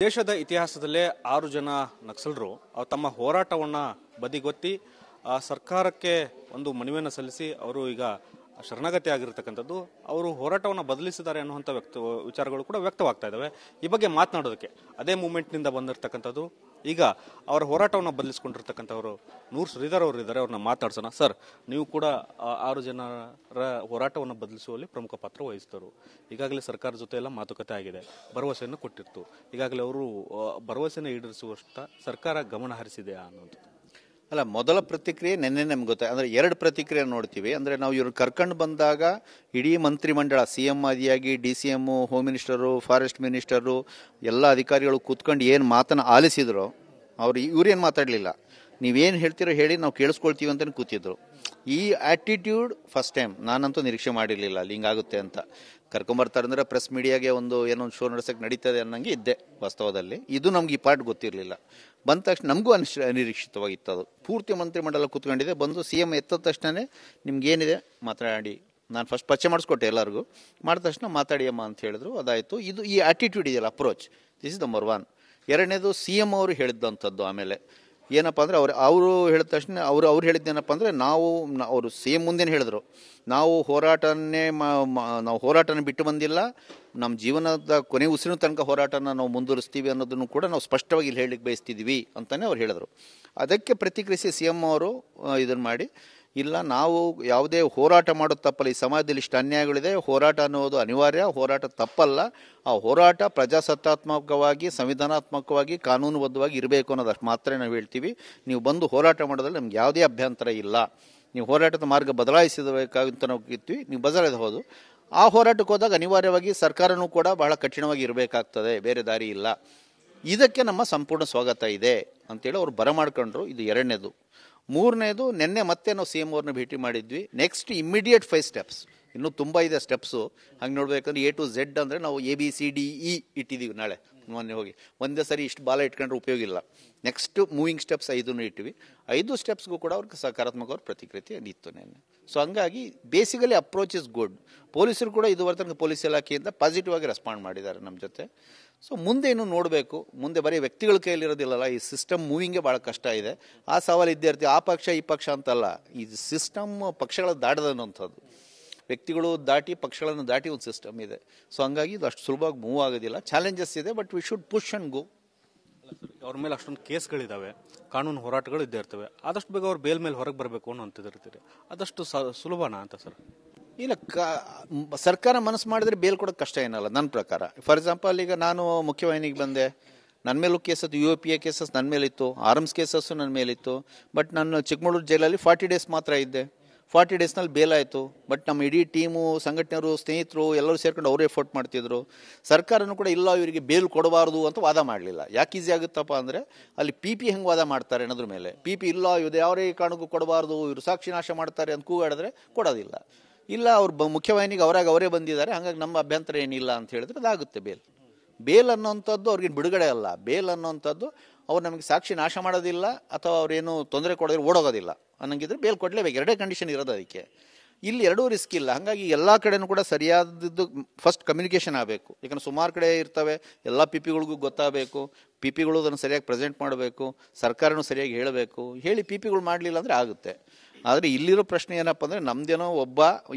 ದೇಶದ ಇತಿಹಾಸದಲ್ಲೇ 6 ಜನ ನಕ್ಸಲರು ತಮ್ಮ ಹೋರಾಟವನ್ನು ಬದಿಗೊತ್ತಿ ಸರ್ಕಾರಕ್ಕೆ ಒಂದು ಮನವಿಯನ್ನು ಸಲ್ಲಿಸಿ ಅವರು ಈಗ ಶರಣಾಗತಿ ಆಗಿರತಕ್ಕಂಥದ್ದು. ಅವರು ಹೋರಾಟವನ್ನು ಬದಲಿಸಿದ್ದಾರೆ ಅನ್ನುವಂಥ ವಿಚಾರಗಳು ಕೂಡ ವ್ಯಕ್ತವಾಗ್ತಾ ಇದ್ದಾವೆ. ಈ ಬಗ್ಗೆ ಮಾತನಾಡೋದಕ್ಕೆ ಅದೇ ಮೂವ್ಮೆಂಟ್ನಿಂದ ಬಂದಿರತಕ್ಕಂಥದ್ದು ಈಗ ಅವರ ಹೋರಾಟವನ್ನು ಬದಲಿಸಿಕೊಂಡಿರ್ತಕ್ಕಂಥವರು ನೂರ್ ಶ್ರೀಧರ್ ಅವರು ಇದ್ದಾರೆ. ಅವ್ರನ್ನ ಮಾತಾಡ್ಸೋಣ. ಸರ್, ನೀವು ಕೂಡ 6 ಜನರ ಹೋರಾಟವನ್ನು ಬದಲಿಸುವಲ್ಲಿ ಪ್ರಮುಖ ಪಾತ್ರ ವಹಿಸಿದರು. ಈಗಾಗಲೇ ಸರ್ಕಾರ ಜೊತೆ ಎಲ್ಲ ಮಾತುಕತೆ ಆಗಿದೆ, ಭರವಸೆಯನ್ನು ಕೊಟ್ಟಿತ್ತು. ಈಗಾಗಲೇ ಅವರು ಭರವಸೆಯನ್ನು ಈಡೇರಿಸುವಷ್ಟ ಸರ್ಕಾರ ಗಮನ ಹರಿಸಿದೆಯಾ ಅನ್ನೋದು? ಅಲ್ಲ, ಮೊದಲ ಪ್ರತಿಕ್ರಿಯೆ ನಿನ್ನೆ ನಮ್ಗೆ ಗೊತ್ತಾಯ್ತು. ಅಂದರೆ 2 ಪ್ರತಿಕ್ರಿಯೆ ನೋಡ್ತೀವಿ. ಅಂದರೆ ನಾವು ಇವ್ರು ಕರ್ಕೊಂಡು ಬಂದಾಗ ಇಡೀ ಮಂತ್ರಿಮಂಡಲ, CM ಆದಿಯಾಗಿ DCM, home minister, forest minister ಎಲ್ಲ ಅಧಿಕಾರಿಗಳು ಕೂತ್ಕೊಂಡು ಏನು ಮಾತನ್ನು ಆಲಿಸಿದ್ರು, ಇವ್ರೇನು ಮಾತಾಡಲಿಲ್ಲ. ನೀವೇನು ಹೇಳ್ತೀರೋ ಹೇಳಿ, ನಾವು ಕೇಳಿಸ್ಕೊಳ್ತೀವಿ ಅಂತ ಕೂತಿದ್ರು. ಈ ಆ್ಯಟಿಟ್ಯೂಡ್ ಫಸ್ಟ್ ಟೈಮ್ ನಾನಂತೂ ನಿರೀಕ್ಷೆ ಮಾಡಿರಲಿಲ್ಲ ಅಲ್ಲಿ ಹಿಂಗಾಗುತ್ತೆ ಅಂತ. ಕರ್ಕೊಂಬರ್ತಾರೆ ಅಂದರೆ ಪ್ರೆಸ್ ಮೀಡಿಯಾಗೆ ಏನೋ ಒಂದು ಶೋ ನಡೆಸೋಕ್ಕೆ ನಡೀತದೆ ಅನ್ನಂಗೆ ಇದ್ದೆ ವಾಸ್ತವದಲ್ಲಿ. ಇದು ನಮ್ಗೆ ಈ ಪಾರ್ಟ್ ಗೊತ್ತಿರಲಿಲ್ಲ. ಬಂದ ತಕ್ಷಣ ನಮಗೂ ಅನಿರೀಕ್ಷಿತವಾಗಿತ್ತು. ಅದು ಪೂರ್ತಿ ಮಂತ್ರಿಮಂಡಲ ಕೂತ್ಕೊಂಡಿದೆ. ಬಂದು CM ಎತ್ತದ ತಕ್ಷಣ ನಿಮ್ಗೇನಿದೆ ಮಾತಾಡಿ, ನಾನು ಫಸ್ಟ್ ಪರಿಚಯ ಮಾಡಿಸ್ಕೊಟ್ಟೆ ಎಲ್ಲರಿಗೂ. ಮಾಡಿದ ತಕ್ಷಣ ಮಾತಾಡಿ ಅಮ್ಮ ಅಂತ ಹೇಳಿದ್ರು. ಅದಾಯಿತು. ಇದು ಈ ಆ್ಯಟಿಟ್ಯೂಡ್ ಇದೆಯಲ್ಲ, ಅಪ್ರೋಚ್, ದಿಸ್ ಇಸ್ ನಂಬರ್ 1. ಎರಡನೇದು CM ಅವರು ಹೇಳಿದಂಥದ್ದು. ಆಮೇಲೆ ಏನಪ್ಪ ಅಂದರೆ ಅವರು ಹೇಳಿದ ತಕ್ಷಣ ಅವ್ರು ಹೇಳಿದ್ದೇನಪ್ಪ ಅಂದರೆ, ಅವರು CM ಮುಂದೇನು ಹೇಳಿದ್ರು, ನಾವು ಹೋರಾಟನ ಬಿಟ್ಟು ಬಂದಿಲ್ಲ, ನಮ್ಮ ಜೀವನದ ಕೊನೆ ಉಸಿರಿನ ತನಕ ಹೋರಾಟನ ನಾವು ಮುಂದುವರಿಸ್ತೀವಿ ಅನ್ನೋದನ್ನು ಕೂಡ ನಾವು ಸ್ಪಷ್ಟವಾಗಿ ಇಲ್ಲಿ ಹೇಳಲಿಕ್ಕೆ ಬಯಸ್ತಿದ್ವಿ ಅಂತಲೇ ಅವ್ರು ಹೇಳಿದ್ರು. ಅದಕ್ಕೆ ಪ್ರತಿಕ್ರಿಯಿಸಿ CM ಅವರು ಇದನ್ನು ಮಾಡಿ, ಇಲ್ಲ ನಾವು ಯಾವುದೇ ಹೋರಾಟ ಮಾಡೋದು ತಪ್ಪಲ್ಲ, ಈ ಸಮಾಜದಲ್ಲಿ ಇಷ್ಟು ಅನ್ಯಾಯಗಳಿದೆ, ಹೋರಾಟ ಅನ್ನೋದು ಅನಿವಾರ್ಯ, ಹೋರಾಟ ತಪ್ಪಲ್ಲ, ಆ ಹೋರಾಟ ಪ್ರಜಾಸತ್ತಾತ್ಮಕವಾಗಿ, ಸಂವಿಧಾನಾತ್ಮಕವಾಗಿ, ಕಾನೂನುಬದ್ಧವಾಗಿ ಇರಬೇಕು ಅನ್ನೋದಷ್ಟು ಮಾತ್ರ ನಾವು ಹೇಳ್ತೀವಿ. ನೀವು ಬಂದು ಹೋರಾಟ ಮಾಡೋದ್ರಲ್ಲಿ ನಮ್ಗೆ ಯಾವುದೇ ಅಭ್ಯಂತರ ಇಲ್ಲ. ನೀವು ಹೋರಾಟದ ಮಾರ್ಗ ಬದಲಾಯಿಸಬೇಕಾಗಿಂತ ನಾವು ಇರ್ತೀವಿ, ನೀವು ಬದಲಾಯಿಸಬಹುದು. ಆ ಹೋರಾಟಕ್ಕೆ ಹೋದಾಗ ಅನಿವಾರ್ಯವಾಗಿ ಸರ್ಕಾರನೂ ಕೂಡ ಬಹಳ ಕಠಿಣವಾಗಿ ಇರಬೇಕಾಗ್ತದೆ, ಬೇರೆ ದಾರಿ ಇಲ್ಲ. ಇದಕ್ಕೆ ನಮ್ಮ ಸಂಪೂರ್ಣ ಸ್ವಾಗತ ಇದೆ ಅಂತೇಳಿ ಅವ್ರು ಬರಮಾಡ್ಕೊಂಡ್ರು. ಇದು ಎರಡನೇದು. ಮೂರನೇದು, ನಿನ್ನೆ ಮತ್ತೆ ನಾವು CM ಅವ್ರನ್ನ ಭೇಟಿ ಮಾಡಿದ್ವಿ. ನೆಕ್ಸ್ಟ್ ಇಮ್ಮಿಡಿಯೇಟ್ 5 ಸ್ಟೆಪ್ಸ್, ಇನ್ನೂ ತುಂಬ ಇದೆ ಸ್ಟೆಪ್ಸು. ಹಂಗೆ ನೋಡ್ಬೇಕಂದ್ರೆ A to Z ಅಂದರೆ ನಾವು ABCDE ಇಟ್ಟಿದ್ದೀವಿ. ನಾಳೆ ಮೊನ್ನೆ ಹೋಗಿ ಒಂದೇ ಸರಿ ಇಷ್ಟು ಬಾಲ ಇಟ್ಕೊಂಡ್ರೆ ಉಪಯೋಗ ಇಲ್ಲ. ನೆಕ್ಸ್ಟ್ ಮೂವಿಂಗ್ ಸ್ಟೆಪ್ಸ್ 5 ಇಟ್ಟಿವಿ. 5 ಸ್ಟೆಪ್ಸ್ಗೂ ಕೂಡ ಅವ್ರಿಗೆ ಸಕಾರಾತ್ಮಕ ಅವ್ರ ಪ್ರತಿಕ್ರಿಯೆ ಇತ್ತು ನೆನ್ನೆ. ಸೊ ಹಂಗಾಗಿ ಬೇಸಿಕಲಿ ಅಪ್ರೋಚ್ ಇಸ್ ಗುಡ್. ಪೊಲೀಸರು ಕೂಡ ಇದುವರೆಗೆ ತನಕ ಪೊಲೀಸ್ ಇಲಾಖೆಯಿಂದ ಪಾಸಿಟಿವ್ ಆಗಿ ರೆಸ್ಪಾಂಡ್ ಮಾಡಿದ್ದಾರೆ ನಮ್ಮ ಜೊತೆ. ಸೊ ಮುಂದೆ ಇನ್ನೂ ನೋಡಬೇಕು. ಮುಂದೆ ಬರೀ ವ್ಯಕ್ತಿಗಳ ಕೈಯಲ್ಲಿರೋದಿಲ್ಲಲ್ಲ, ಈ ಸಿಸ್ಟಮ್ ಮೂವಿಂಗೇ ಭಾಳ ಕಷ್ಟ ಇದೆ. ಆ ಸವಾಲು ಇದ್ದೇ ಇರ್ತೀವಿ. ಆ ಪಕ್ಷ ಈ ಪಕ್ಷ ಅಂತಲ್ಲ, ಈ ಸಿಸ್ಟಮ್ ಪಕ್ಷಗಳ ದಾಟದಂಥದ್ದು. ವ್ಯಕ್ತಿಗಳು ದಾಟಿ, ಪಕ್ಷಗಳನ್ನು ದಾಟಿ ಒಂದು ಸಿಸ್ಟಮ್ ಇದೆ. ಸೊ ಹಂಗಾಗಿ ಇದು ಅಷ್ಟು ಸುಲಭವಾಗಿ ಮೂವ್ ಆಗೋದಿಲ್ಲ. ಚಾಲೆಂಜಸ್ ಇದೆ, but we should push and go. ಅವ್ರ ಮೇಲೆ ಅಷ್ಟೊಂದು ಕೇಸ್ಗಳಿದ್ದಾವೆ, ಕಾನೂನು ಹೋರಾಟಗಳು ಇದ್ದೇ ಇರ್ತವೆ. ಆದಷ್ಟು ಬೇಗ ಅವ್ರು ಬೇಲ್ ಮೇಲೆ ಹೊರಗೆ ಬರಬೇಕು ಅನ್ನೋ ಅಂತಿರ್ತೀರಿ. ಅದಷ್ಟು ಸುಲಭನಾ ಅಂತ ಸರ್? ಇಲ್ಲ, ಸರ್ಕಾರ ಮನಸ್ಸು ಮಾಡಿದ್ರೆ ಬೇಲ್ ಕೊಡೋಕ್ಕೆ ಕಷ್ಟ ಏನಲ್ಲ ನನ್ನ ಪ್ರಕಾರ. ಫಾರ್ ಎಕ್ಸಾಂಪಲ್, ಈಗ ನಾನು ಮುಖ್ಯವಾಹಿನಿಗೆ ಬಂದೆ, ನನ್ನ ಮೇಲೂ ಕೇಸಸ್, UAPA ಕೇಸಸ್ ನನ್ನ ಮೇಲಿತ್ತು, ಆರ್ಮ್ಸ್ ಕೇಸಸ್ಸು ನನ್ನ ಮೇಲಿತ್ತು. ಬಟ್ ನಾನು ಚಿಕ್ಕಮಗಳೂರು ಜೈಲಲ್ಲಿ 40 ಡೇಸ್ ಮಾತ್ರ ಇದ್ದೆ. 40 ಡೇಸ್ನಲ್ಲಿ ಬೇಲ್ ಆಯಿತು. ಬಟ್ ನಮ್ಮ ಇಡೀ ಟೀಮು, ಸಂಘಟನೆಯವರು, ಸ್ನೇಹಿತರು ಎಲ್ಲರೂ ಸೇರ್ಕೊಂಡು ಅವರೇ ಎಫರ್ಟ್ ಮಾಡ್ತಿದ್ರು. ಸರ್ಕಾರನೂ ಕೂಡ ಇಲ್ಲ ಇವರಿಗೆ ಬೇಲ್ ಕೊಡಬಾರ್ದು ಅಂತ ವಾದ ಮಾಡಲಿಲ್ಲ. ಯಾಕೆ ಈಸಿ ಆಗುತ್ತಪ್ಪ ಅಂದರೆ, ಅಲ್ಲಿ PP ಹೆಂಗೆ ವಾದ ಮಾಡ್ತಾರೆ ಅನ್ನೋದ್ರ ಮೇಲೆ. PP ಇಲ್ಲ, ಇದು ಯಾವುದೇ ಕಾರಣಕ್ಕೂ ಕೊಡಬಾರ್ದು, ಇವರು ಸಾಕ್ಷಿ ನಾಶ ಮಾಡ್ತಾರೆ ಅಂತ ಕೂಗಾಡಿದ್ರೆ ಕೊಡೋದಿಲ್ಲ. ಇಲ್ಲ, ಅವ್ರು ಮುಖ್ಯವಾಹಿನಿಗೆ ಅವರೇ ಬಂದಿದ್ದಾರೆ, ಹಾಗಾಗಿ ನಮ್ಮ ಅಭ್ಯಂತರ ಏನಿಲ್ಲ ಅಂತ ಹೇಳಿದ್ರೆ ಅದಾಗುತ್ತೆ ಬೇಲ್. ಬೇಲ್ ಅನ್ನೋಂಥದ್ದು ಅವ್ರಿಗೆ ಬಿಡುಗಡೆ ಅಲ್ಲ. ಬೇಲ್ ಅನ್ನೋಂಥದ್ದು ಅವ್ರು ನಮಗೆ ಸಾಕ್ಷಿ ನಾಶ ಮಾಡೋದಿಲ್ಲ ಅಥವಾ ಅವ್ರೇನು ತೊಂದರೆ ಕೊಡೋದ್ರೆ ಓಡೋಗೋದಿಲ್ಲ ಅನ್ನಂಗಿದ್ರೆ ಬೇಲ್ ಕೊಡಲೇಬೇಕು. ಎರಡೇ ಕಂಡೀಷನ್ ಇರೋದು ಅದಕ್ಕೆ. ಇಲ್ಲಿ ಎರಡೂ ರಿಸ್ಕ್ ಇಲ್ಲ. ಹಾಗಾಗಿ ಎಲ್ಲ ಕಡೆನೂ ಕೂಡ ಸರಿಯಾದದ್ದು ಫಸ್ಟ್ ಕಮ್ಯುನಿಕೇಷನ್ ಆಗಬೇಕು. ಯಾಕಂದ್ರೆ ಸುಮಾರು ಕಡೆ ಇರ್ತವೆ, ಎಲ್ಲ PP-ಗಳಿಗೂ ಗೊತ್ತಾಗಬೇಕು. PP-ಗಳು ಅದನ್ನು ಸರಿಯಾಗಿ ಪ್ರೆಸೆಂಟ್ ಮಾಡಬೇಕು, ಸರ್ಕಾರನೂ ಸರಿಯಾಗಿ ಹೇಳಬೇಕು. ಹೇಳಿ PP-ಗಳು ಮಾಡಲಿಲ್ಲ ಅಂದರೆ ಆಗುತ್ತೆ. ಆದರೆ ಇಲ್ಲಿರೋ ಪ್ರಶ್ನೆ ಏನಪ್ಪ ಅಂದರೆ, ನಮ್ದೇನೋ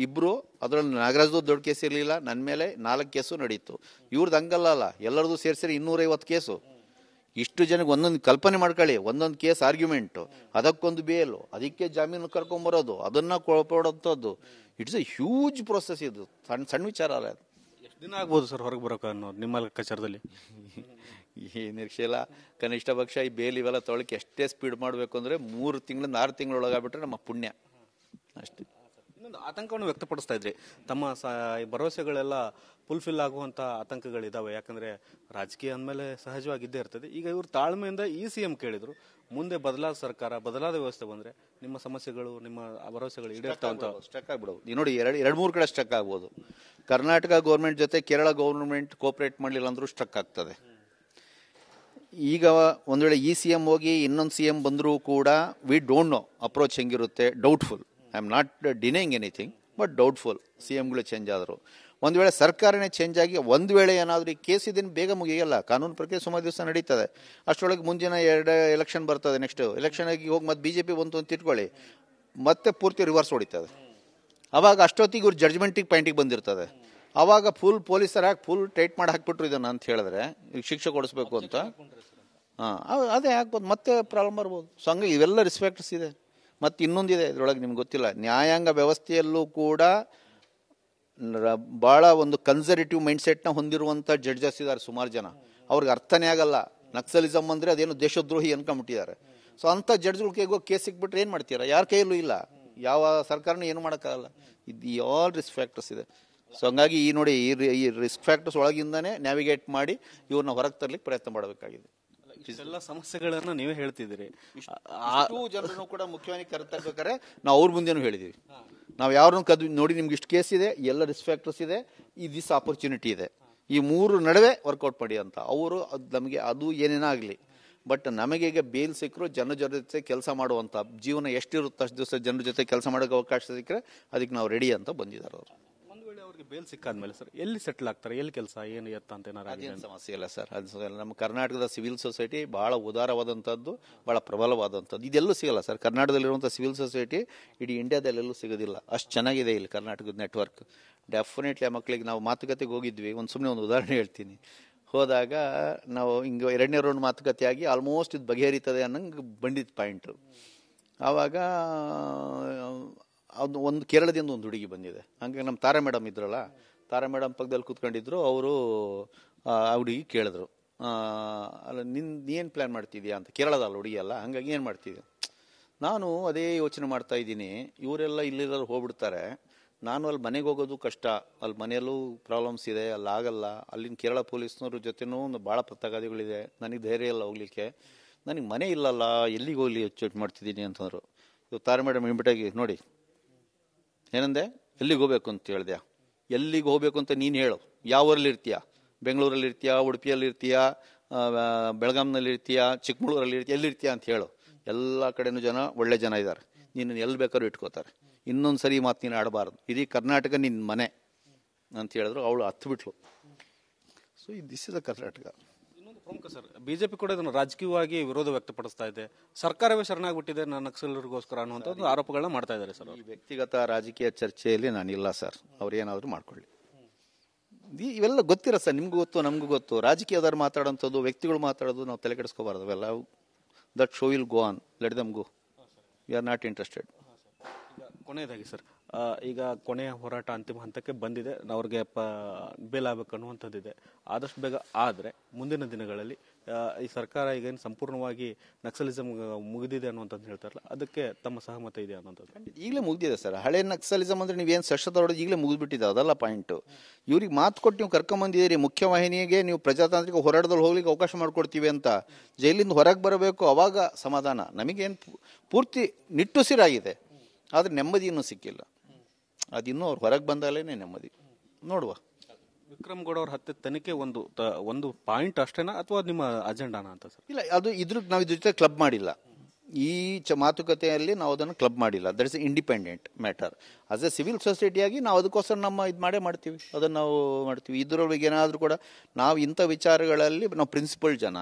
ಇಬ್ಬರು, ಅದರಲ್ಲಿ ನಾಗರಾಜ್ದು ದೊಡ್ಡ ಕೇಸ್ ಇರಲಿಲ್ಲ, ನನ್ನ ಮೇಲೆ 4 ಕೇಸು ನಡೀತು. ಇವ್ರದ್ದು ಹಂಗಲ್ಲ, ಎಲ್ಲರದು ಸೇರಿಸಿ 250 ಕೇಸು. ಇಷ್ಟು ಜನಕ್ಕೆ ಒಂದೊಂದು ಕಲ್ಪನೆ ಮಾಡ್ಕೊಳ್ಳಿ, ಒಂದೊಂದು ಕೇಸ್ ಆರ್ಗ್ಯುಮೆಂಟು, ಅದಕ್ಕೊಂದು ಬೇಲು, ಅದಕ್ಕೆ ಜಾಮೀನು ಕರ್ಕೊಂಬರೋದು, ಅದನ್ನು ಕೊಡೋಂಥದ್ದು. It's a huge process. ಇದು ಸಣ್ಣ ವಿಚಾರ ಅಲ್ಲ. ಅದು ಎಷ್ಟು ದಿನ ಆಗ್ಬೋದು ಸರ್ ಹೊರಗೆ ಬರೋಕೆ ಅನ್ನೋದು ನಿಮ್ಮ ಲೆಕ್ಕಾಚಾರದಲ್ಲಿ? ಈ ನಿರೀಕ್ಷೆ ಇಲ್ಲ. ಕನಿಷ್ಠ ಪಕ್ಷ ಈ ಬೇಲ್ ಇವೆಲ್ಲ ತೊಗೊಳಕ್ಕೆ ಎಷ್ಟೇ ಸ್ಪೀಡ್ ಮಾಡಬೇಕು ಅಂದರೆ 3 ತಿಂಗಳಿಂದ 6 ತಿಂಗಳೊಳಗಾಗ್ಬಿಟ್ರೆ ನಮ್ಮ ಪುಣ್ಯ ಅಷ್ಟೇ. ಇನ್ನೊಂದು ಆತಂಕವನ್ನು ವ್ಯಕ್ತಪಡಿಸ್ತಾ ಇದ್ರಿ. ತಮ್ಮ ಭರವಸೆಗಳೆಲ್ಲ ಫುಲ್ಫಿಲ್ ಆಗುವಂಥ ಆತಂಕಗಳಿದ್ದಾವೆ. ಯಾಕಂದರೆ ರಾಜಕೀಯ ಅಂದಮೇಲೆ ಸಹಜವಾಗಿದ್ದೇ ಇರ್ತದೆ. ಈಗ ಇವರು ತಾಳ್ಮೆಯಿಂದ ಈ CM ಕೇಳಿದ್ರು, ಮುಂದೆ ಬದಲಾದ ಸರ್ಕಾರ, ಬದಲಾದ ವ್ಯವಸ್ಥೆ ಬಂದರೆ ನಿಮ್ಮ ಸಮಸ್ಯೆಗಳು, ನಿಮ್ಮ ಭರವಸೆಗಳು ಈಡೇರ್ತಾವಂತ ಸ್ಟಕ್ ಆಗ್ಬಿಡೋದು. ನೀವು ನೋಡಿ, 2-3 ಕಡೆ ಸ್ಟಕ್ ಆಗ್ಬೋದು. ಕರ್ನಾಟಕ ಗೌರ್ಮೆಂಟ್ ಜೊತೆ ಕೇರಳ ಗೌರ್ಮೆಂಟ್ ಕೋಆಪರೇಟ್ ಮಾಡಲಿಲ್ಲ ಅಂದ್ರೂ ಸ್ಟಕ್ ಆಗ್ತದೆ. ಈಗ ಒಂದು ವೇಳೆ ಈ CM ಹೋಗಿ ಇನ್ನೊಂದು CM ಬಂದರೂ ಕೂಡ ವಿ ಡೋಂಟ್ ನೋ ಅಪ್ರೋಚ್ ಹೆಂಗಿರುತ್ತೆ. Doubtful. I am not denying anything, but doubtful. CMಗಳು ಚೇಂಜ್ ಆದರು. ಒಂದು ವೇಳೆ ಸರ್ಕಾರನೇ ಚೇಂಜ್ ಆಗಿ ಒಂದು ವೇಳೆ ಏನಾದರೂ ಈ ಕೇಸ್ ಇದನ್ನು ಬೇಗ ಮುಗಿಯಲ್ಲ, ಕಾನೂನು ಪ್ರಕ್ರಿಯೆ ಸುಮಾರು ದಿವಸ ನಡೀತದೆ. ಅಷ್ಟರೊಳಗೆ ಮುಂದಿನ 2 ಎಲೆಕ್ಷನ್ ಬರ್ತದೆ, ನೆಕ್ಸ್ಟ್ ಎಲೆಕ್ಷನ್ ಆಗಿ ಹೋಗಿ ಮತ್ತೆ BJP ಬಂತು ಅಂತ ಇಟ್ಕೊಳ್ಳಿ, ಮತ್ತೆ ಪೂರ್ತಿ ರಿವರ್ಸ್ ಹೊಡಿತದೆ. ಅವಾಗ ಅಷ್ಟೊತ್ತಿಗೆ ಇವ್ರು ಜಡ್ಜ್ಮೆಂಟಿಗೆ ಪಾಯಿಂಟಿಗೆ ಬಂದಿರ್ತದೆ. ಅವಾಗ ಫುಲ್ ಪೊಲೀಸರಾಗಿ ಫುಲ್ ಟೈಟ್ ಮಾಡಿ ಹಾಕ್ಬಿಟ್ರು ಇದನ್ನು ಅಂತ ಹೇಳಿದ್ರೆ ಈಗ ಶಿಕ್ಷೆ ಕೊಡಿಸ್ಬೇಕು ಅಂತ. ಅದೇ ಆಗ್ಬೋದು, ಮತ್ತೆ ಪ್ರಾಬ್ಲಮ್ ಬರ್ಬೋದು. ಸೊ ಹಂಗೆ ಇವೆಲ್ಲ ರಿಸ್ಪೆಕ್ಟ್ಸ್ ಇದೆ. ಮತ್ತು ಇನ್ನೊಂದಿದೆ ಇದರೊಳಗೆ, ನಿಮ್ಗೆ ಗೊತ್ತಿಲ್ಲ, ನ್ಯಾಯಾಂಗ ವ್ಯವಸ್ಥೆಯಲ್ಲೂ ಕೂಡ ಭಾಳ ಒಂದು ಕನ್ಸರ್ವೇಟಿವ್ ಮೈಂಡ್ಸೆಟ್ನ ಹೊಂದಿರುವಂಥ ಜಡ್ಜಸ್ ಇದ್ದಾರೆ ಸುಮಾರು ಜನ. ಅವ್ರಿಗೆ ಅರ್ಥನೇ ಆಗಲ್ಲ ನಕ್ಸಲಿಸಮ್ ಅಂದರೆ ಅದೇನು ದೇಶದ್ರೋಹಿ ಅನ್ಕೊಂಬಿಟ್ಟಿದ್ದಾರೆ. ಸೊ ಅಂಥ ಜಡ್ಜ್ಗಳು ಕೈಗೋ ಕೇಸ್ ಸಿಕ್ಬಿಟ್ರೆ ಏನು ಮಾಡ್ತೀರಾ? ಯಾರ ಕೈಯಲ್ಲೂ ಇಲ್ಲ, ಯಾವ ಸರ್ಕಾರನೂ ಏನು ಮಾಡೋಕ್ಕಾಗಲ್ಲ. ಇದು ಆಲ್ ರಿಸ್ಕ್ ಫ್ಯಾಕ್ಟರ್ಸ್ ಇದೆ. ಸೊ ಹಂಗಾಗಿ ಈ ನೋಡಿ ಈ ರಿಸ್ಕ್ ಫ್ಯಾಕ್ಟರ್ಸ್ ಒಳಗಿಂದನೇ ನ್ಯಾವಿಗೇಟ್ ಮಾಡಿ ಇವ್ರನ್ನ ಹೊರಗೆ ತರಲಿಕ್ಕೆ ಪ್ರಯತ್ನ ಮಾಡಬೇಕಾಗಿದೆ. ಎಲ್ಲ ಸಮಸ್ಯೆಗಳನ್ನ ನೀವೇ ಹೇಳ್ತಿದ್ದೀರಿ. ಜನರು ಕೂಡ ಮುಖ್ಯವಾಗಿ ಕರೆತರ್ಬೇಕಾದ್ರೆ ನಾವು ಅವ್ರ ಮುಂದೆನೂ ಹೇಳಿದೀವಿ, ನಾವು ಯಾರನ್ನು ಕದ್ದು ನೋಡಿ ನಿಮ್ಗೆ ಇಷ್ಟು ಕೇಸ್ ಇದೆ, ಎಲ್ಲ ರಿಸ್ಕ್ ಫ್ಯಾಕ್ಟರ್ಸ್ ಇದೆ, ಈ ದಿಸ್ ಆಪರ್ಚುನಿಟಿ ಇದೆ, ಈ 3 ನಡುವೆ ವರ್ಕೌಟ್ ಮಾಡಿ ಅಂತ. ಅವರು ನಮಗೆ ಅದು ಏನೇನಾಗಲಿ, ಬಟ್ ನಮಗೆ ಈಗ ಬೇಲ್ ಸಿಕ್ಕರು ಜನರ ಜೊತೆ ಕೆಲಸ ಮಾಡುವಂಥ ಜೀವನ ಎಷ್ಟಿರುತ್ತೆ ಅಷ್ಟು ದಿವಸ ಜನರ ಜೊತೆ ಕೆಲಸ ಮಾಡೋಕ್ಕೆ ಅವಕಾಶ ಸಿಕ್ಕರೆ ಅದಕ್ಕೆ ನಾವು ರೆಡಿ ಅಂತ ಬಂದಿದ್ದಾರೆ ಅವರು. ಒಂದು ವೇಳೆ ಅವ್ರಿಗೆ ಬೇಲ್ ಸಿಕ್ಕಾದ್ಮೇಲೆ ಸರ್ ಎಲ್ಲಿ ಸೆಟ್ಲ್ ಆಗ್ತಾರೆ, ಎಲ್ಲಿ ಕೆಲಸ ಏನು ಎತ್ತ ಅಂತ ಅದೇನು ಸಮಸ್ಯೆ ಇಲ್ಲ ಸರ್. ಅದು ನಮ್ಮ ಕರ್ನಾಟಕದ ಸಿವಿಲ್ ಸೊಸೈಟಿ ಭಾಳ ಉದಾರವಾದಂಥದ್ದು, ಭಾಳ ಪ್ರಬಲವಾದಂಥದ್ದು. ಇದೆಲ್ಲೂ ಸಿಗಲ್ಲ ಸರ್. ಕರ್ನಾಟಕದಲ್ಲಿರುವಂಥ ಸಿವಿಲ್ ಸೊಸೈಟಿ ಇಡೀ ಇಂಡಿಯಾದಲ್ಲೆಲ್ಲೂ ಸಿಗೋದಿಲ್ಲ. ಅಷ್ಟು ಚೆನ್ನಾಗಿದೆ ಇಲ್ಲಿ ಕರ್ನಾಟಕದ ನೆಟ್ವರ್ಕ್. ಡೆಫಿನೆಟ್ಲಿ ಆ ಮಕ್ಕಳಿಗೆ ನಾವು ಮಾತುಕತೆಗೆ ಹೋಗಿದ್ವಿ. ಸುಮ್ಮನೆ ಒಂದು ಉದಾಹರಣೆ ಹೇಳ್ತೀನಿ. ಹೋದಾಗ ನಾವು ಹಿಂಗೆ 2ನೇ ರೌಂಡ್ ಮಾತುಕತೆ ಆಗಿ ಆಲ್ಮೋಸ್ಟ್ ಇದು ಬಗೆಹರಿತದೆ ಅನ್ನಂಗೆ ಬಂದಿದ್ದು ಪಾಯಿಂಟು. ಆವಾಗ ಅದು ಒಂದು ಕೇರಳದಿಂದ ಒಂದು ಹುಡುಗಿ ಬಂದಿದೆ. ಹಂಗೆ ನಮ್ಮ ತಾರಾ ಮೇಡಮ್ ಇದ್ರಲ್ಲ, ತಾರಾ ಮೇಡಮ್ ಪಕ್ಕದಲ್ಲಿ ಕೂತ್ಕೊಂಡಿದ್ರು. ಅವರು ಆ ಹುಡುಗಿ ಕೇಳಿದ್ರು, ಅಲ್ಲ ನೀನು ಪ್ಲ್ಯಾನ್ ಮಾಡ್ತಿದ್ಯಾ ಅಂತ. ಕೇರಳದಲ್ಲ ಹುಡುಗಿ ಅಲ್ಲ, ಹಂಗಾಗಿ ಏನು ಮಾಡ್ತಿದ್ದೆ. ನಾನು ಅದೇ ಯೋಚನೆ ಮಾಡ್ತಾ ಇದ್ದೀನಿ, ಇವರೆಲ್ಲ ಇಲ್ಲಿರೋರು ಹೋಗ್ಬಿಡ್ತಾರೆ, ನಾನು ಅಲ್ಲಿ ಮನೆಗೆ ಹೋಗೋದು ಕಷ್ಟ, ಅಲ್ಲಿ ಮನೆಯಲ್ಲೂ ಪ್ರಾಬ್ಲಮ್ಸ್ ಇದೆ, ಅಲ್ಲಿ ಆಗಲ್ಲ. ಅಲ್ಲಿನ ಕೇರಳ ಪೊಲೀಸ್ನವ್ರ ಜೊತೆನೂ ಒಂದು ಭಾಳ ಪ್ರತ್ಯಾಘಾತಗಳಿದೆ, ನನಗೆ ಧೈರ್ಯ ಇಲ್ಲ ಹೋಗ್ಲಿಕ್ಕೆ, ನನಗೆ ಮನೆ ಇಲ್ಲಲ್ಲ, ಎಲ್ಲಿಗೆ ಹೋಗ್ಲಿ ಯೋಚನೆ ಮಾಡ್ತಿದ್ದೀನಿ ಅಂತಂದರು. ಇದು ತಾರಾ ಮೇಡಮ್ ಇಮಿಡಿಯಾಗಿ ನೋಡಿ ಏನಂದೆ, ಎಲ್ಲಿಗೆ ಹೋಗ್ಬೇಕು ಅಂತ ಹೇಳ್ದೆ. ಎಲ್ಲಿಗೆ ಹೋಗ್ಬೇಕು ಅಂತ ನೀನು ಹೇಳು, ಯಾವ ಊರಲ್ಲಿ ಇರ್ತೀಯ, ಬೆಂಗಳೂರಲ್ಲಿ ಇರ್ತೀಯ, ಉಡುಪಿಯಲ್ಲಿ ಇರ್ತೀಯ, ಬೆಳಗಾಂನಲ್ಲಿ ಇರ್ತೀಯ, ಚಿಕ್ಕಮಗಳೂರಲ್ಲಿ ಇರ್ತೀಯ, ಎಲ್ಲಿರ್ತೀಯ ಅಂತ ಹೇಳು. ಎಲ್ಲ ಕಡೆನೂ ಜನ ಒಳ್ಳೆ ಜನ ಇದ್ದಾರೆ, ನಿನ್ನನ್ನು ಎಲ್ಲಿ ಬೇಕಾದ್ರೂ ಇಟ್ಕೋತಾರೆ, ಇನ್ನೊಂದು ಸರಿ ಮಾತು ನೀನು ಆಡಬಾರ್ದು, ಇಡೀ ಕರ್ನಾಟಕ ನಿನ್ನ ಮನೆ ಅಂತ ಹೇಳಿದ್ರು. ಅವಳು ಹತ್ಬಿಟ್ಲು. So this is the Karnataka. ಇನ್ನೊಂದು ಪ್ರಮುಖ ಸರ್, ಬಿಜೆಪಿ ಕೂಡ ಇದನ್ನು ರಾಜಕೀಯವಾಗಿ ವಿರೋಧ ವ್ಯಕ್ತಪಡಿಸ್ತಾ ಇದೆ. ಸರ್ಕಾರವೇ ಶರಣಾಗ್ಬಿಟ್ಟಿದೆ ನಕ್ಸಲರಿಗೋಸ್ಕರ ಅನ್ನುವಂಥ ಒಂದು ಆರೋಪಗಳನ್ನ ಮಾಡ್ತಾ ಇದ್ದಾರೆ ಸರ್. ಈ ವ್ಯಕ್ತಿಗತ ರಾಜಕೀಯ ಚರ್ಚೆಯಲ್ಲಿ ನಾನಿಲ್ಲ ಸರ್. ಅವ್ರು ಏನಾದರೂ ಮಾಡ್ಕೊಳ್ಳಿ. ಇವೆಲ್ಲ ಗೊತ್ತಿರ ಸರ್, ನಿಮ್ಗೂ ಗೊತ್ತು ನಮಗೂ ಗೊತ್ತು. ರಾಜಕೀಯದವ್ರು ಮಾತಾಡೋಂಥದ್ದು, ವ್ಯಕ್ತಿಗಳು ಮಾತಾಡೋದು ನಾವು ತಲೆ ಕೆಡಿಸ್ಕೋಬಾರ್ದು. ಅವೆಲ್ಲ that show will go on, let them go, we are not interested. ಕೊನೆಯದಾಗಿ ಸರ್, ಈಗ ಕೊನೆಯ ಹೋರಾಟ ಅಂತಿಮ ಹಂತಕ್ಕೆ ಬಂದಿದೆ. ಅವ್ರಿಗೆ ಬೇಲ್ ಆಗಬೇಕು ಅನ್ನುವಂಥದ್ದಿದೆ. ಆದಷ್ಟು ಬೇಗ ಆದರೆ ಮುಂದಿನ ದಿನಗಳಲ್ಲಿ ಈ ಸರ್ಕಾರ ಈಗೇನು ಸಂಪೂರ್ಣವಾಗಿ ನಕ್ಸಲಿಸಮ್ ಮುಗಿದಿದೆ ಅನ್ನುವಂಥದ್ದು ಹೇಳ್ತಾರಲ್ಲ, ಅದಕ್ಕೆ ತಮ್ಮ ಸಹಮತ ಇದೆ ಅನ್ನೋಂಥದ್ದು. ಈಗಲೇ ಮುಗಿದಿದೆ ಸರ್. ಹಳೆ ನಕ್ಸಲಿಸಮ್ ಅಂದರೆ ನೀವೇನು ಸಶಸ್ತ್ರ ಈಗಲೇ ಮುಗಿದ್ಬಿಟ್ಟಿದೆ, ಅದಲ್ಲ ಪಾಯಿಂಟು. ಇವ್ರಿಗೆ ಮಾತು ಕೊಟ್ಟು ನೀವು ಕರ್ಕೊಂಬಂದಿದ್ದೀರಿ, ಮುಖ್ಯವಾಹಿನಿಗೆ ನೀವು ಪ್ರಜಾತಾಂತ್ರಿಕ ಹೋರಾಟದಲ್ಲಿ ಹೋಗ್ಲಿಕ್ಕೆ ಅವಕಾಶ ಮಾಡಿಕೊಡ್ತೀವಿ ಅಂತ. ಜೈಲಿಂದ ಹೊರಗೆ ಬರಬೇಕು, ಅವಾಗ ಸಮಾಧಾನ. ನಮಗೇನು ಪೂರ್ತಿ ನಿಟ್ಟುಸಿರಾಗಿದೆ, ಆದರೆ ನೆಮ್ಮದಿ ಇನ್ನೂ ಸಿಕ್ಕಿಲ್ಲ. ಅದಿನ್ನೂ ಅವ್ರು ಹೊರಗೆ ಬಂದಾಲೇ ನೆಮ್ಮದಿ. ನೋಡುವ. ವಿಕ್ರಮ್ ಗೌಡ ಅವ್ರ ಹತ್ಯೆ ತನಿಖೆ ಒಂದು ಪಾಯಿಂಟ್ ಅಷ್ಟೇನಾ ಅಥವಾ ನಿಮ್ಮ ಅಜೆಂಡಾನಾ ಅಂತ ಸರ್? ಇಲ್ಲ, ಅದು ನಾವು ಇದ್ರ ಜೊತೆ ಕ್ಲಬ್ ಮಾಡಿಲ್ಲ. ಈ ಮಾತುಕತೆಯಲ್ಲಿ ನಾವು ಅದನ್ನು ಕ್ಲಬ್ ಮಾಡಿಲ್ಲ. That is independent matter. As a civil ಸೊಸೈಟಿಯಾಗಿ ನಾವು ಅದಕ್ಕೋಸ್ಕರ ನಮ್ಮ ಇದು ಮಾಡ್ತೀವಿ, ಅದನ್ನು ನಾವು ಮಾಡ್ತೀವಿ. ಇದರೊಳಗೆ ಏನಾದರೂ ಕೂಡ ನಾವು ಇಂಥ ವಿಚಾರಗಳಲ್ಲಿ ನಾವು ಪ್ರಿನ್ಸಿಪಲ್ ಜನ.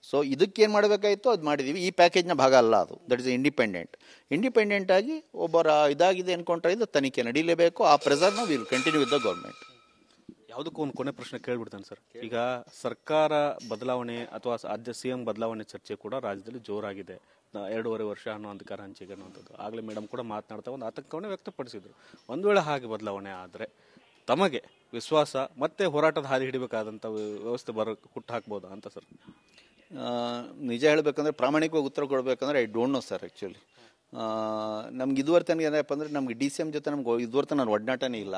ಸೊ ಇದಕ್ಕೇನು ಮಾಡಬೇಕಾಯಿತು ಅದು ಮಾಡಿದ್ದೀವಿ. ಈ ಪ್ಯಾಕೇಜ್ನ ಭಾಗ ಅಲ್ಲ ಅದು. ದಟ್ ಇಸ್ ಇಂಡಿಪೆಂಡೆಂಟ್ ಆಗಿ ಒಬ್ಬರ ಇದಾಗಿದೆ ಅನ್ಕೊಂಡ್ರೆ ಇದು ತನಿಖೆ ನಡೀಲೇಬೇಕು. ಆ ಪ್ರೆಸರ್ನ will continue with the government. ಯಾವುದಕ್ಕೂ ಒಂದು ಕೊನೆ ಪ್ರಶ್ನೆ ಕೇಳ್ಬಿಡ್ತಾನೆ ಸರ್. ಈಗ ಸರ್ಕಾರ ಬದಲಾವಣೆ ಅಥವಾ ರಾಜ್ಯ CM ಬದಲಾವಣೆ ಚರ್ಚೆ ಕೂಡ ರಾಜ್ಯದಲ್ಲಿ ಜೋರಾಗಿದೆ. 2.5 ವರ್ಷ ಅನ್ನೋ ಅಧಿಕಾರ ಹಂಚಿಕೆ ಅನ್ನುವಂಥದ್ದು ಆಗಲೇ ಮೇಡಮ್ ಕೂಡ ಮಾತನಾಡ್ತಾ ಒಂದು ಆತಂಕವನ್ನೇ ವ್ಯಕ್ತಪಡಿಸಿದ್ರು. ಒಂದು ವೇಳೆ ಹಾಗೆ ಬದಲಾವಣೆ ಆದರೆ ತಮಗೆ ವಿಶ್ವಾಸ ಮತ್ತೆ ಹೋರಾಟದ ಹಾದಿ ಹಿಡಿಬೇಕಾದಂಥ ವ್ಯವಸ್ಥೆ ಹುಟ್ಟು ಹಾಕ್ಬೋದಾ ಅಂತ ಸರ್? ನಿಜ ಹೇಳಬೇಕಂದ್ರೆ, ಪ್ರಾಮಾಣಿಕವಾಗಿ ಉತ್ತರ ಕೊಡಬೇಕಂದ್ರೆ I don't know sir. Actually ನಮ್ಗೆ ಇದುವರೆತನಗೆ ಏನಪ್ಪ ಅಂದರೆ, ನಮ್ಗೆ DCM ಜೊತೆ ನಮ್ಗೆ ಇದುವರೆತನ ನಾನು ಒಡನಾಟನೇ ಇಲ್ಲ.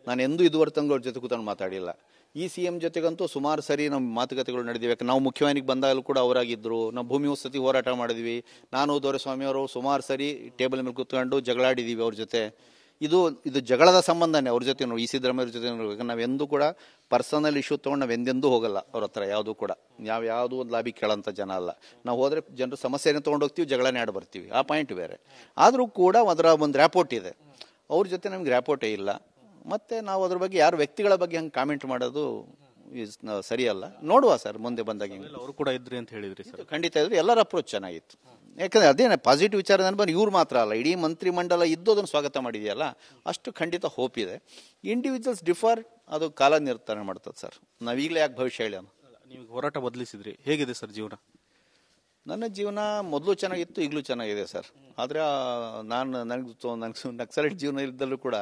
ನಾನು ಎಂದೂ ಇದುವರೆತಂಗೆ ಅವ್ರ ಜೊತೆ ಕೂತ್ಕೊಂಡು ಮಾತಾಡಿಲ್ಲ. ಈ CM ಜೊತೆಗಂತೂ ಸುಮಾರು ಸರಿ ನಮ್ಮ ಮಾತುಕತೆಗಳು ನಡೆದಿವೆ. ನಾವು ಮುಖ್ಯವಾಹಿನಿಗೆ ಬಂದಾಗಲೂ ಕೂಡ ಅವರಾಗಿದ್ದರು. ನಾವು ಭೂಮಿ ಉತ್ಸತಿ ಹೋರಾಟ ಮಾಡಿದ್ವಿ. ನಾನು ದೊರೆಸ್ವಾಮಿಯವರು ಸುಮಾರು ಸರಿ ಟೇಬಲ್ ಮೇಲೆ ಕೂತ್ಕೊಂಡು ಜಗಳಾಡಿದ್ದೀವಿ ಅವ್ರ ಜೊತೆ. ಇದು ಜಗಳದ ಸಂಬಂಧನೇ ಅವ್ರ ಜೊತೆ. ಈ ಸಿದ್ದರಾಮಯ್ಯ ಜೊತೆ ನಾವೆಂದೂ ಕೂಡ ಪರ್ಸನಲ್ ಇಶ್ಯೂ ತೊಗೊಂಡು ನಾವು ಎಂದೆಂದೂ ಹೋಗಲ್ಲ ಅವ್ರ ಹತ್ರ. ಯಾವುದೂ ಕೂಡ ಯಾವುದೂ ಒಂದು ಲಾಭಿ ಕೇಳೋಂಥ ಜನ ಅಲ್ಲ ನಾವು. ಹೋದರೆ ಜನರು ಸಮಸ್ಯೆನೇ ತೊಗೊಂಡು ಹೋಗ್ತೀವಿ, ಜಗಳನೇ ಆಡಿ ಬರ್ತೀವಿ. ಆ ಪಾಯಿಂಟ್ ಬೇರೆ. ಆದರೂ ಕೂಡ ಅದರ ಒಂದು ರ್ಯಾಪೋರ್ಟ್ ಇದೆ. ಅವ್ರ ಜೊತೆ ನಮ್ಗೆ ರ್ಯಾಪೋರ್ಟೇ ಇಲ್ಲ. ಮತ್ತು ನಾವು ಅದ್ರ ಬಗ್ಗೆ ಯಾರು ವ್ಯಕ್ತಿಗಳ ಬಗ್ಗೆ ಹಂಗೆ ಕಾಮೆಂಟ್ ಮಾಡೋದು ಸರಿಯಲ್ಲ. ನೋಡುವ ಸರ್ ಮುಂದೆ ಬಂದಾಗ. ಅವರು ಕೂಡ ಇದ್ರಿ ಅಂತ ಹೇಳಿದ್ರಿ ಸರ್. ಖಂಡಿತ ಇದ್ರು, ಎಲ್ಲರ ಅಪ್ರೋಚ್ ಚೆನ್ನಾಗಿತ್ತು. ಯಾಕಂದರೆ ಅದೇನೇ ಪಾಸಿಟಿವ್ ವಿಚಾರ ಬಂದು ಇವ್ರು ಮಾತ್ರ ಅಲ್ಲ, ಇಡೀ ಮಂತ್ರಿಮಂಡಲ ಇದ್ದು ಅದನ್ನು ಸ್ವಾಗತ ಮಾಡಿದೆಯಲ್ಲ, ಅಷ್ಟು ಖಂಡಿತ ಹೋಪ್ ಇದೆ. ಇಂಡಿವಿಜುವಲ್ಸ್ ಡಿಫರ್, ಅದು ಕಾಲ ನಿರ್ಧಾರ ಮಾಡ್ತದೆ ಸರ್. ನಾವೀಗಲೇ ಯಾಕೆ ಭವಿಷ್ಯ ಹೇಳೋಣ. ನೀವು ಹೋರಾಟ ಬದಲಿಸಿದ್ರಿ, ಹೇಗಿದೆ ಸರ್ ಜೀವನ? ನನ್ನ ಜೀವನ ಮೊದಲು ಚೆನ್ನಾಗಿತ್ತು, ಈಗಲೂ ಚೆನ್ನಾಗಿದೆ ಸರ್. ಆದರೆ ನನಗೆ ನಕ್ಸಲೈಟ್ ಜೀವನ ಇದ್ದಲ್ಲೂ ಕೂಡ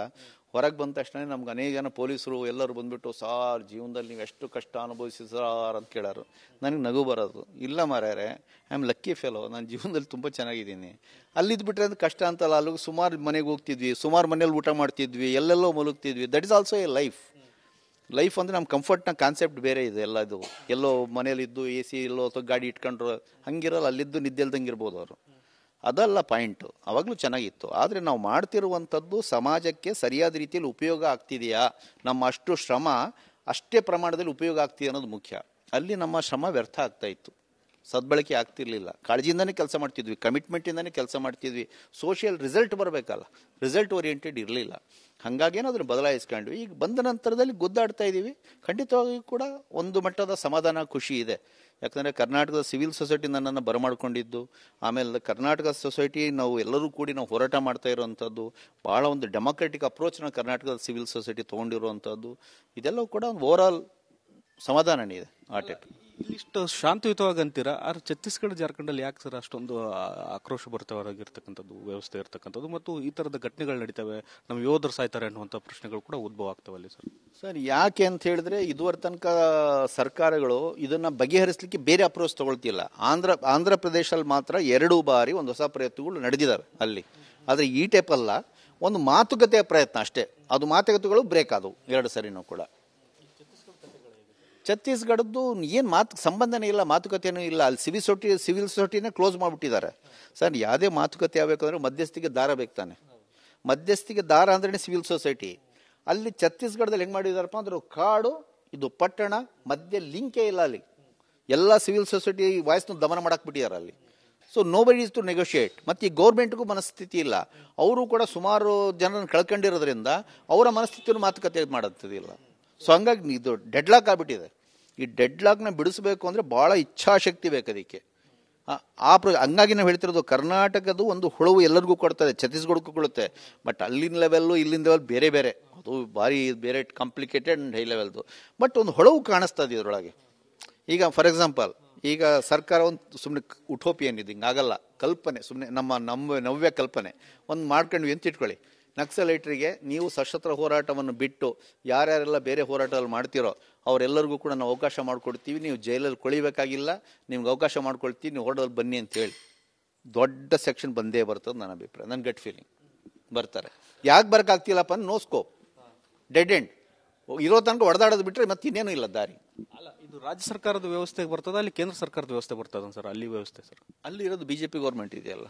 ಹೊರಗೆ ಬಂದ ತಕ್ಷಣ ನಮ್ಗೆ ಅನೇಕ ಜನ ಪೊಲೀಸರು ಎಲ್ಲರೂ ಬಂದ್ಬಿಟ್ಟು, ಸಾರ್ ಜೀವನದಲ್ಲಿ ನೀವು ಎಷ್ಟು ಕಷ್ಟ ಅನುಭವಿಸಿ ಸಾರ್ ಅಂತ ಕೇಳೋರು. ನನಗೆ ನಗು ಬರೋದು, ಇಲ್ಲ ಮಾರ್ಯಾರೆ, ಐ ಆಮ್ ಲಕ್ಕಿ ಫೆಲೋ, ನಾನು ಜೀವನದಲ್ಲಿ ತುಂಬ ಚೆನ್ನಾಗಿದ್ದೀನಿ. ಅಲ್ಲಿದ್ದುಬಿಟ್ರೆ ಅದು ಕಷ್ಟ ಅಂತಲ್ಲ, ಅಲ್ಲಿಗೆ ಸುಮಾರು ಮನೆಗೆ ಹೋಗ್ತಿದ್ವಿ, ಸುಮಾರು ಮನೇಲಿ ಊಟ ಮಾಡ್ತಿದ್ವಿ, ಎಲ್ಲೆಲ್ಲೋ ಮಲಗ್ತಿದ್ವಿ. That is also a life ಅಂದರೆ ನಮ್ಮ ಕಂಫರ್ಟ್ನ ಕಾನ್ಸೆಪ್ಟ್ ಬೇರೆ ಇದೆ. ಎಲ್ಲ ಇದು ಎಲ್ಲೋ ಮನೇಲಿದ್ದು ಎ ಸಿ ಎಲ್ಲೋ ಅಥವಾ ಗಾಡಿ ಇಟ್ಕೊಂಡ್ರು ಹಂಗಿರಲ್ಲ, ಅಲ್ಲಿದ್ದು ನಿದ್ದೆ ಇಲ್ದಂಗೆ ಇರ್ಬೋದು ಅವರು. ಅದಲ್ಲ ಪಾಯಿಂಟು. ಅವಾಗಲೂ ಚೆನ್ನಾಗಿತ್ತು. ಆದರೆ ನಾವು ಮಾಡ್ತಿರುವಂಥದ್ದು ಸಮಾಜಕ್ಕೆ ಸರಿಯಾದ ರೀತಿಯಲ್ಲಿ ಉಪಯೋಗ ಆಗ್ತಿದೆಯಾ, ನಮ್ಮ ಅಷ್ಟು ಶ್ರಮ ಅಷ್ಟೇ ಪ್ರಮಾಣದಲ್ಲಿ ಉಪಯೋಗ ಆಗ್ತಿದೆ ಅನ್ನೋದು ಮುಖ್ಯ. ಅಲ್ಲಿ ನಮ್ಮ ಶ್ರಮ ವ್ಯರ್ಥ ಆಗ್ತಾ ಇತ್ತು, ಸದ್ಬಳಕೆ ಆಗ್ತಿರ್ಲಿಲ್ಲ. ಕಾಳಜಿಯಿಂದನೇ ಕೆಲಸ ಮಾಡ್ತಿದ್ವಿ, ಕಮಿಟ್ಮೆಂಟಿಂದನೇ ಕೆಲಸ ಮಾಡ್ತಿದ್ವಿ. ಸೋಷಿಯಲ್ ರಿಸಲ್ಟ್ ಬರಬೇಕಲ್ಲ, ರಿಸಲ್ಟ್ ಓರಿಯೆಂಟೆಡ್ ಇರಲಿಲ್ಲ. ಹಾಗಾಗೇನೋ ಅದನ್ನು ಬದಲಾಯಿಸ್ಕೊಂಡ್ವಿ. ಈಗ ಬಂದ ನಂತರದಲ್ಲಿ ಗುದ್ದಾಡ್ತಾ ಇದ್ದೀವಿ. ಖಂಡಿತವಾಗಿಯೂ ಕೂಡ ಒಂದು ಮಟ್ಟದ ಸಮಾಧಾನ, ಖುಷಿ ಇದೆ. ಯಾಕಂದರೆ ಕರ್ನಾಟಕದ ಸಿವಿಲ್ ಸೊಸೈಟಿ ನನ್ನನ್ನು ಬರಮಾಡ್ಕೊಂಡಿದ್ದು, ಆಮೇಲೆ ಕರ್ನಾಟಕ ಸೊಸೈಟಿ ನಾವು ಎಲ್ಲರೂ ಕೂಡಿ ನಾವು ಹೋರಾಟ ಮಾಡ್ತಾ ಇರೋವಂಥದ್ದು, ಭಾಳ ಒಂದು ಡೆಮೊಕ್ರೆಟಿಕ್ ಅಪ್ರೋಚ್ನ ಕರ್ನಾಟಕದ ಸಿವಿಲ್ ಸೊಸೈಟಿ ತೊಗೊಂಡಿರುವಂಥದ್ದು, ಇದೆಲ್ಲವೂ ಕೂಡ ಒಂದು ಓವರಾಲ್ ಸಮಾಧಾನನೇ ಇದೆ ಆ ಟೈಪ್. ಇಲ್ಲಿಷ್ಟು ಶಾಂತಿಯುತವಾಗಿ ಅಂತೀರಾ, ಆದ್ರೆ ಛತ್ತೀಸ್ಗಢ ಜಾರ್ಖಂಡಲ್ಲಿ ಯಾಕೆ ಸರ್ ಅಷ್ಟೊಂದು ಆಕ್ರೋಶ ಭರಿತವಾಗಿರ್ತಕ್ಕಂಥದ್ದು ವ್ಯವಸ್ಥೆ ಇರ್ತಕ್ಕಂಥದ್ದು ಮತ್ತು ಈ ಥರದ ಘಟನೆಗಳು ನಡೀತವೆ, ನಮ್ಮ ಯೋಧರು ಸಾಯ್ತಾರೆ ಅನ್ನುವಂಥ ಪ್ರಶ್ನೆಗಳು ಕೂಡ ಉದ್ಭವ ಆಗ್ತವೆ ಅಲ್ಲಿ ಸರ್. ಯಾಕೆ ಅಂತ ಹೇಳಿದ್ರೆ, ಇದುವರೆ ತನಕ ಸರ್ಕಾರಗಳು ಇದನ್ನು ಬಗೆಹರಿಸಲಿಕ್ಕೆ ಬೇರೆ ಅಪ್ರೋಚ್ ತಗೊಳ್ತಿಲ್ಲ. ಆಂಧ್ರ ಪ್ರದೇಶದಲ್ಲಿ ಮಾತ್ರ 2 ಬಾರಿ ಒಂದು ಹೊಸ ಪ್ರಯತ್ನಗಳು ನಡೆದಿದ್ದಾವೆ ಅಲ್ಲಿ. ಆದರೆ ಈ ಟೈಪ್ ಅಲ್ಲ, ಒಂದು ಮಾತುಕತೆಯ ಪ್ರಯತ್ನ ಅಷ್ಟೇ. ಅದು ಮಾತುಕತೆಗಳು ಬ್ರೇಕ್ ಆದವು 2 ಸರಿನೂ ಕೂಡ. ಛತ್ತೀಸ್ಗಢದ್ದು ಏನು ಸಂಬಂಧನೇ ಇಲ್ಲ, ಮಾತುಕತೆಯೂ ಇಲ್ಲ. ಅಲ್ಲಿ ಸಿವಿಲ್ ಸೊಸೈಟಿನೇ ಕ್ಲೋಸ್ ಮಾಡಿಬಿಟ್ಟಿದ್ದಾರೆ ಸರ್. ಯಾವುದೇ ಮಾತುಕತೆ ಆಗಬೇಕಂದ್ರೆ ಮಧ್ಯಸ್ಥಿಗೆ ದಾರ ಬೇಕು ತಾನೆ. ಮಧ್ಯಸ್ಥಿಗೆ ದಾರ ಅಂದ್ರೆ ಸಿವಿಲ್ ಸೊಸೈಟಿ. ಅಲ್ಲಿ ಛತ್ತೀಸ್ಗಢದಲ್ಲಿ ಹೆಂಗೆ ಮಾಡಿದಾರಪ್ಪ ಅಂದ್ರೆ, ಕಾಡು ಇದು ಪಟ್ಟಣ ಮಧ್ಯೆ ಲಿಂಕೇ ಇಲ್ಲ. ಅಲ್ಲಿ ಎಲ್ಲ ಸಿವಿಲ್ ಸೊಸೈಟಿ ವಾಯ್ಸ್ನ ದಮನ ಮಾಡಕ್ಕೆ ಬಿಟ್ಟಿದ್ದಾರೆ ಅಲ್ಲಿ. So nobody is to negotiate. ಮತ್ತು ಈ ಗೌರ್ಮೆಂಟ್ಗೂ ಮನಸ್ಥಿತಿ ಇಲ್ಲ. ಅವರು ಕೂಡ ಸುಮಾರು ಜನರನ್ನು ಕಳ್ಕೊಂಡಿರೋದ್ರಿಂದ ಅವರ ಮನಸ್ಥಿತಿಯನ್ನು ಮಾತುಕತೆ ಮಾಡೋದಿಲ್ಲ. ಸೊ ಹಂಗಾಗಿ ಇದು ಡೆಡ್ಲಾಕ್ ಆಗಿಬಿಟ್ಟಿದೆ. ಈ ಡೆಡ್ಲಾಕ್ನ ಬಿಡಿಸಬೇಕು ಅಂದರೆ ಭಾಳ ಇಚ್ಛಾಶಕ್ತಿ ಬೇಕು ಅದಕ್ಕೆ. ಹಂಗಾಗಿ ನಾವು ಹೇಳ್ತಿರೋದು, ಕರ್ನಾಟಕದ ಒಂದು ಹುಳವು ಎಲ್ಲರಿಗೂ ಕೊಡ್ತದೆ, ಛತ್ತೀಸ್ಗಢಕ್ಕೂ ಕೊಡುತ್ತೆ. ಬಟ್ ಅಲ್ಲಿನ ಲೆವೆಲ್ಲು ಇಲ್ಲಿನ ಲೆವೆಲ್ ಬೇರೆ ಬೇರೆ, ಅದು ಭಾರಿ ಬೇರೆ ಕಾಂಪ್ಲಿಕೇಟೆಡ್ ಆ್ಯಂಡ್ ಹೈ ಲೆವೆಲ್ದು. ಬಟ್ ಒಂದು ಹೊಳವು ಕಾಣಿಸ್ತದೆ ಇದರೊಳಗೆ. ಈಗ ಫಾರ್ ಎಕ್ಸಾಂಪಲ್, ಈಗ ಸರ್ಕಾರ ಒಂದು ಸುಮ್ಮನೆ ಉಟೋಪಿಯನ್ ಇದು, ಹಿಂಗಾಗಲ್ಲ, ಕಲ್ಪನೆ, ಸುಮ್ಮನೆ ನಮ್ಮ ನವ್ಯ ಕಲ್ಪನೆ ಒಂದು ಮಾಡ್ಕೊಂಡ್ವಿ ಅಂತ ಇಟ್ಕೊಳ್ಳಿ. ನಕ್ಸಲೈಟ್ರಿಗೆ ನೀವು ಸಶಸ್ತ್ರ ಹೋರಾಟವನ್ನು ಬಿಟ್ಟು ಯಾರ್ಯಾರೆಲ್ಲ ಬೇರೆ ಹೋರಾಟದಲ್ಲಿ ಮಾಡ್ತಿರೋ ಅವರೆಲ್ಲರಿಗೂ ಕೂಡ ನಾವು ಅವಕಾಶ ಮಾಡಿಕೊಡ್ತೀವಿ, ನೀವು ಜೈಲಲ್ಲಿ ಕೊಳಿಬೇಕಾಗಿಲ್ಲ, ನಿಮ್ಗೆ ಅವಕಾಶ ಮಾಡ್ಕೊಳ್ತೀವಿ, ನೀವು ಹೋರಾಟದಲ್ಲಿ ಬನ್ನಿ ಅಂತೇಳಿ ದೊಡ್ಡ ಸೆಕ್ಷನ್ ಬಂದೇ ಬರ್ತದೆ. ನನ್ನ ಅಭಿಪ್ರಾಯ, ನನ್ನ ಗಟ್ ಫೀಲಿಂಗ್ ಬರ್ತಾರೆ. ಯಾಕೆ ಬರೋಕ್ಕಾಗ್ತಿಲ್ಲಪ್ಪ ಅಂದ್ರೆ, ನೋ ಸ್ಕೋಪ್, ಡೆಡ್ ಎಂಡ್. ಇರೋ ತನಕ ಹೊಡೆದಾಡೋದು ಬಿಟ್ಟರೆ ಮತ್ತೆ ಇನ್ನೇನು ಇಲ್ಲ ದಾರಿ. ಅಲ್ಲ, ಇದು ರಾಜ್ಯ ಸರ್ಕಾರದ ವ್ಯವಸ್ಥೆಗೆ ಬರ್ತದೆ, ಅಲ್ಲಿ ಕೇಂದ್ರ ಸರ್ಕಾರದ ವ್ಯವಸ್ಥೆ ಬರ್ತದೆ ಸರ್. ಅಲ್ಲಿ ವ್ಯವಸ್ಥೆ ಸರ್, ಅಲ್ಲಿ ಇರೋದು BJP ಗೌರ್ಮೆಂಟ್ ಇದೆಯಲ್ಲ.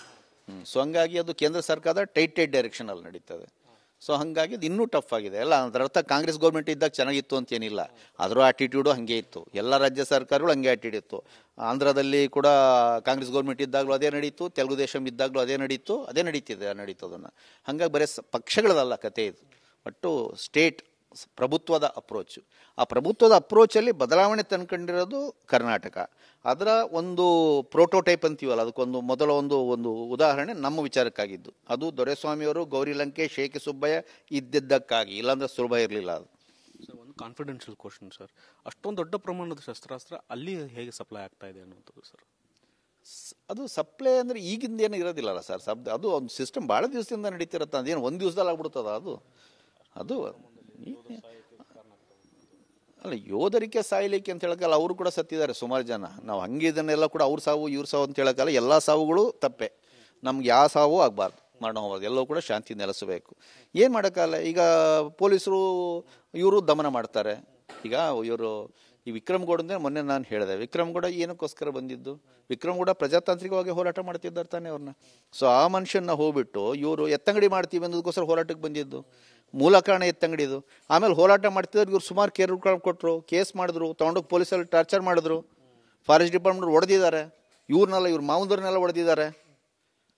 ಸೊ ಹಂಗಾಗಿ ಅದು ಕೇಂದ್ರ ಸರ್ಕಾರದ ಟೈಟ್ ಡೈರೆಕ್ಷನ್ ಅಲ್ಲಿ ನಡೀತದೆ. ಸೊ ಹಂಗಾಗಿ ಅದು ಇನ್ನೂ ಟಫ್ ಆಗಿದೆ. ಅಲ್ಲ, ಅದರ ಅರ್ಥ ಕಾಂಗ್ರೆಸ್ ಗೌರ್ಮೆಂಟ್ ಇದ್ದಾಗ ಚೆನ್ನಾಗಿತ್ತು ಅಂತೇನಿಲ್ಲ. ಅದರ ಆಟಿಟ್ಯೂಡು ಹಾಗೆ ಇತ್ತು, ಎಲ್ಲ ರಾಜ್ಯ ಸರ್ಕಾರಗಳು ಹಂಗೆ ಆಟಿಟ್ಯೂಡ್ ಇತ್ತು. ಆಂಧ್ರದಲ್ಲಿ ಕೂಡ ಕಾಂಗ್ರೆಸ್ ಗೌರ್ಮೆಂಟ್ ಇದ್ದಾಗಲೂ ಅದೇ ನಡೀತು, ತೆಲುಗು ದೇಶಂ ಇದ್ದಾಗಲೂ ಅದೇ ನಡೀತು, ಅದೇ ನಡೀತದನ್ನು. ಹಂಗಾಗಿ ಬರೀ ಪಕ್ಷಗಳದಲ್ಲ ಕತೆ ಇದು, ಒಟ್ಟು ಸ್ಟೇಟ್ ಪ್ರಭುತ್ವದ ಅಪ್ರೋಚ್. ಆ ಪ್ರಭುತ್ವದ ಅಪ್ರೋಚಲ್ಲಿ ಬದಲಾವಣೆ ತಂದ್ಕೊಂಡಿರೋದು ಕರ್ನಾಟಕ. ಅದರ ಒಂದು ಪ್ರೋಟೋಟೈಪ್ ಅಂತೀವಲ್ಲ, ಅದಕ್ಕೊಂದು ಮೊದಲ ಒಂದು ಉದಾಹರಣೆ ನಮ್ಮ ವಿಚಾರಕ್ಕಾಗಿದ್ದು, ಅದು ದೊರೆಸ್ವಾಮಿಯವರು, ಗೌರಿ ಲಂಕೇಶ್, ಶೇಖ ಸುಬ್ಬಯ್ಯ ಇದ್ದಿದ್ದಕ್ಕಾಗಿ, ಇಲ್ಲಾಂದ್ರೆ ಸುಲಭ ಇರಲಿಲ್ಲ ಅದು. ಒಂದು ಕಾನ್ಫಿಡೆನ್ಷಿಯಲ್ ಕ್ವಶನ್ ಸರ್, ಅಷ್ಟೊಂದು ದೊಡ್ಡ ಪ್ರಮಾಣದ ಶಸ್ತ್ರಾಸ್ತ್ರ ಅಲ್ಲಿ ಹೇಗೆ ಸಪ್ಲೈ ಆಗ್ತಾ ಇದೆ ಅನ್ನುವಂಥದ್ದು ಸರ್? ಅದು ಸಪ್ಲೈ ಅಂದರೆ ಈಗಿಂದ ಏನು ಇರೋದಿಲ್ಲಲ್ಲ ಸರ್. ಅದು ಒಂದು ಸಿಸ್ಟಮ್ ಭಾಳ ದಿವಸದಿಂದ ನಡೀತಿರತ್ತೆ. ಅದೇನು ಒಂದು ದಿವಸದಲ್ಲಿ ಆಗ್ಬಿಡ್ತದ ಅದು ಅಲ್ಲ, ಯೋಧರಿಕೆ ಸಾಯ್ಲಿಕ್ಕೆ ಅಂತ ಹೇಳಕ್ಕಲ್ಲ, ಅವರು ಕೂಡ ಸತ್ತಿದ್ದಾರೆ ಸುಮಾರು ಜನ. ನಾವು ಹಂಗೆ ಇದನ್ನೆಲ್ಲ ಕೂಡ ಅವ್ರ ಸಾವು ಇವ್ರ ಸಾವು ಅಂತ ಹೇಳಕ್ಕಲ್ಲ, ಎಲ್ಲ ಸಾವುಗಳು ತಪ್ಪೆ. ನಮ್ಗೆ ಯಾವ ಸಾವು ಆಗಬಾರ್ದು, ಮರಣ ಹೋಗೋದು, ಎಲ್ಲವೂ ಕೂಡ ಶಾಂತಿ ನೆಲೆಸಬೇಕು. ಏನು ಮಾಡೋಕ್ಕಲ್ಲ, ಈಗ ಪೊಲೀಸರು ಇವರು ದಮನ ಮಾಡ್ತಾರೆ. ಈಗ ಇವರು ಈ ವಿಕ್ರಮ್ಗೌಡ ಅಂದರೆ ಮೊನ್ನೆ ನಾನು ಹೇಳಿದೆ, ವಿಕ್ರಮ್ಗೌಡ ಏನಕ್ಕೋಸ್ಕರ ಬಂದಿದ್ದು? ವಿಕ್ರಮ್ಗೌಡ ಪ್ರಜಾತಾಂತ್ರಿಕವಾಗಿ ಹೋರಾಟ ಮಾಡ್ತಿದ್ದಾರೆ ತಾನೆ ಅವ್ರನ್ನ. ಸೊ ಆ ಮನುಷ್ಯನ ಹೋಗ್ಬಿಟ್ಟು ಇವರು ಎತ್ತಂಗಡಿ ಮಾಡ್ತೀವಿ ಅನ್ನೋದಕ್ಕೋಸ್ಕರ ಹೋರಾಟಕ್ಕೆ ಬಂದಿದ್ದು. ಮೂಲ ಕಾರಣ ಎತ್ತಂಗಡಿದು. ಆಮೇಲೆ ಹೋರಾಟ ಮಾಡ್ತಿದ್ರು, ಇವ್ರು ಸುಮಾರು ಕೊಟ್ಟರು, ಕೇಸ್ ಮಾಡಿದ್ರು, ತೊಗೊಂಡೋಗಿ ಪೊಲೀಸಲ್ಲಿ ಟಾರ್ಚರ್ ಮಾಡಿದ್ರು, ಫಾರೆಸ್ಟ್ ಡಿಪಾರ್ಟ್ಮೆಂಟ್ ಹೊಡೆದಿದ್ದಾರೆ, ಇವ್ರನ್ನೆಲ್ಲ ಇವ್ರ ಮಾವಂದವ್ರನ್ನೆಲ್ಲ ಹೊಡೆದಿದ್ದಾರೆ.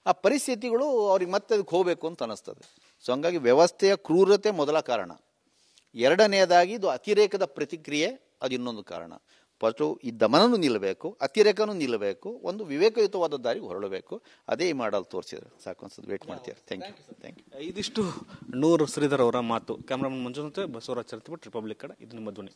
ಆ ಪರಿಸ್ಥಿತಿಗಳು ಅವ್ರಿಗೆ ಮತ್ತೆ ಅದಕ್ಕೆ ಹೋಗಬೇಕು ಅಂತ ಅನಿಸ್ತದೆ. ಸೊ ಹಂಗಾಗಿ ವ್ಯವಸ್ಥೆಯ ಕ್ರೂರತೆ ಮೊದಲ ಕಾರಣ. ಎರಡನೆಯದಾಗಿ ಇದು ಅತಿರೇಕದ ಪ್ರತಿಕ್ರಿಯೆ, ಅದು ಇನ್ನೊಂದು ಕಾರಣ. ಫಸ್ಟು ಈ ದಮನನೂ ನಿಲ್ಲಬೇಕು, ಅತಿರೇಕನೂ ನಿಲ್ಲಬೇಕು, ಒಂದು ವಿವೇಕಯುತವಾದ ದಾರಿಗೆ ಹೊರಡಬೇಕು. ಅದೇ ಈ ಮಾಡಲ್ ತೋರಿಸಿದ್ರು. ಸಾಕು ಅನ್ಸೋದು. ವೇಟ್ ಮಾಡ್ತೀರಾ. Thank you. ಇದಿಷ್ಟು ನೂರ್ ಶ್ರೀಧರ್ ಅವರ ಮಾತು. ಕ್ಯಾಮ್ರಾಮನ್ ಮಂಜುನಾಥ್, ಬಸವರಾಜ್ ಚರ್ತಿಪಟ್, ರಿಪಬ್ಲಿಕ್ ಕಡೆ. ಇದು ನಿಮ್ಮ ಧ್ವನಿ.